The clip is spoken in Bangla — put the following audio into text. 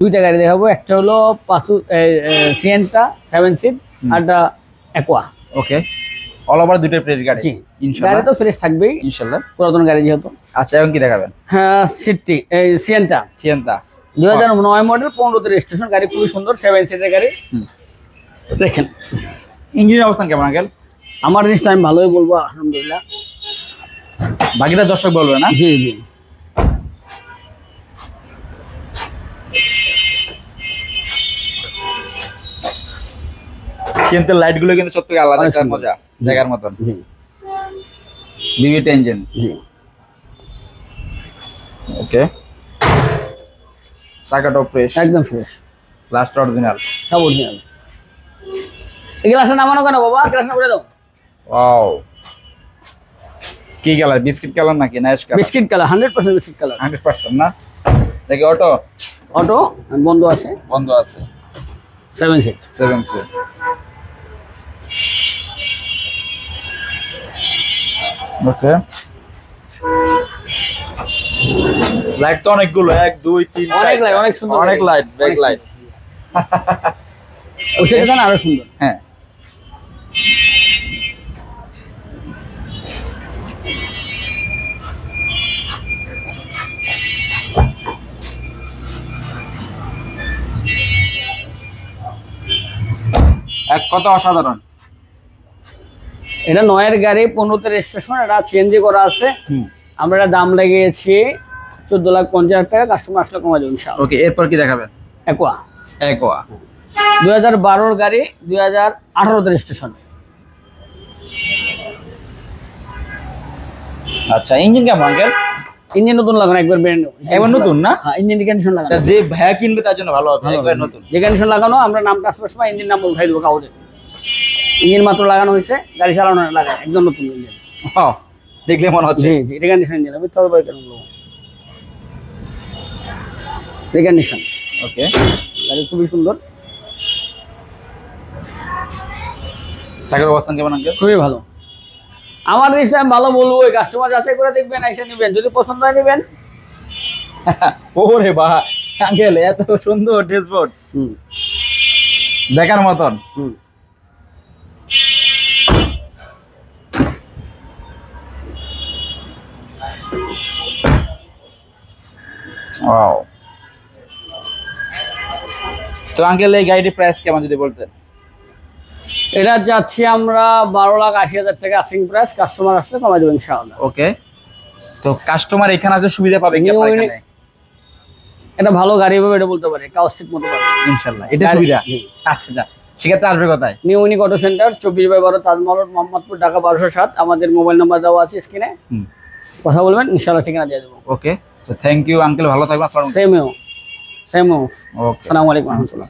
দুইটা গাড়ি দেখাবো, একটা হলো সিয়েন্টা 7 সিট আরটা অ্যাকোয়া। ওকে, অল ওভার দুইটা ফ্রেশ গাড়ি। জি ইনশাআল্লাহ, গাড়ি তো ফ্রেশ থাকবেই ইনশাআল্লাহ, পুরাতন গাড়ি যেহেতু। আচ্ছা, এখন কি দেখাবেন? হ্যাঁ, সিটটি এই সিয়েন্টা 2009 মডেল, 15তে রেজিস্ট্রেশন গাড়ি, খুবই সুন্দর 7 সিটের গাড়ি। দেখেন ইঞ্জিনের অবস্থান কেমন আঙ্কেল? আমার জিনিসটা আমি ভালোই বলবো আলহামদুলিল্লাহ, বাকিটা দর্শক বলবে না? জি জি। সিয়েন্টার লাইট গুলো কিন্তু সত্যি আলাদা একটা মজা, জায়গার মতন। জি ভিভিটি ইঞ্জিন। জি ওকে, চাকাটা ফ্রেশ, একদম ফ্রেশ, লাস্ট অরিজিনাল, সব অরিজিনাল। এই গ্লাসটা নামানো কেন বাবা? গ্লাসটা উড়ে দাও। ওয়াও, কি কালার? বিস্কিট কালার নাকি Nash colour? Biscuit colour, 100% biscuit colour. 100% না? দেখি অটো অটো বন্ধ আছে, বন্ধ আছে। 7 সিট। ওকে, লাইট তো অনেকগুলো, 1 2 3 অনেক লাইট, অনেক সুন্দর, অনেক লাইট, ব্যাক লাইট। ওই সেটা না আরো সুন্দর। হ্যাঁ, এক কথা অসাধারণ। এটা 9 এর গাড়ি, 15তে রেজিস্ট্রেশন, এটা সিএনজি করা আছে। আমরা এটা দাম লাগিয়েছি 14,50,000 টাকা, কাস্টমার আসলে কমা যাবে ইনশাআল্লাহ। ওকে, এরপর কি দেখাবেন? অ্যাকোয়া অ্যাকোয়া 2012 এর গাড়ি, 2018তে রেজিস্ট্রেশন। আচ্ছা, ইঞ্জিন কেমন আঙ্কেল? ইঞ্জিন নতুন লাগানো, একবার ব্র্যান্ড নিউ, একবার নতুন না? হ্যাঁ, ইঞ্জিন কন্ডিশন লাগানো। যে ভাইয়া কিনবে তার জন্য ভালো হবে, একবার নতুন। যে কন্ডিশন লাগানো, আমরা নাম ট্রান্সফার সময় ইঞ্জিন নাম উঠাই দেবো কাগজে। ইঞ্জিন মাত্র লাগানো হয়েছে, গাড়ি চালানো লাগায়, একদম নতুন ইঞ্জিন। হ্যাঁ, দেখলে মনে হচ্ছে। জি জি, রিকন্ডিশন ইঞ্জিন, আমি তবে বাইক আনবো রিকন্ডিশন। ওকে, গাড়ি খুবই সুন্দর, চাকার অবস্থান কেমন আঙ্কেল? খুবই ভালো। আমার জিনিসটা আমি ভালো বলবো, ওই কাস্টমার যাচাই করে দেখবেন, এসে নেবেন, যদি পছন্দ হয় নেবেন। ওরে বাহ আঙ্কেল, এত সুন্দর ড্যাশবোর্ড, দেখার মতন। ওয়াও, তো আঙ্কেল এই গাড়িটির প্রাইস কেমন যদি বলতেন? এটা যাচ্ছি আমরা 12,80,000 টাকা আসিং প্রাইস, কাস্টমার আসলে কমাই দেবো ইনশাআল্লাহ। ওকে, তো কাস্টমার এখানে আসলে সুবিধা পাবে কি আপনার এখানে? এটা ভালো গাড়ি হবে, এটা বলতে পারে কাউস্টিক মতো পাবে ইনশাআল্লাহ, এটা সুবিধা। আচ্ছা যা, সেক্ষেত্রে আসবে কোথায়? New unique auto centre, 24/12 Taj Mahal road, Mohammadpur, Dhaka 1207। আমাদের মোবাইল নাম্বার দেওয়া আছে স্ক্রিনে, কথা বলবেন, ইনশাআল্লাহ ঠিকানা দিয়ে দেবো। ওকে, তো থ্যাংক ইউ আঙ্কেল, ভালো থাকবেন। সেম। ওকে, আসসালামু আলাইকুম ওয়া রাহমাতুল্লাহ।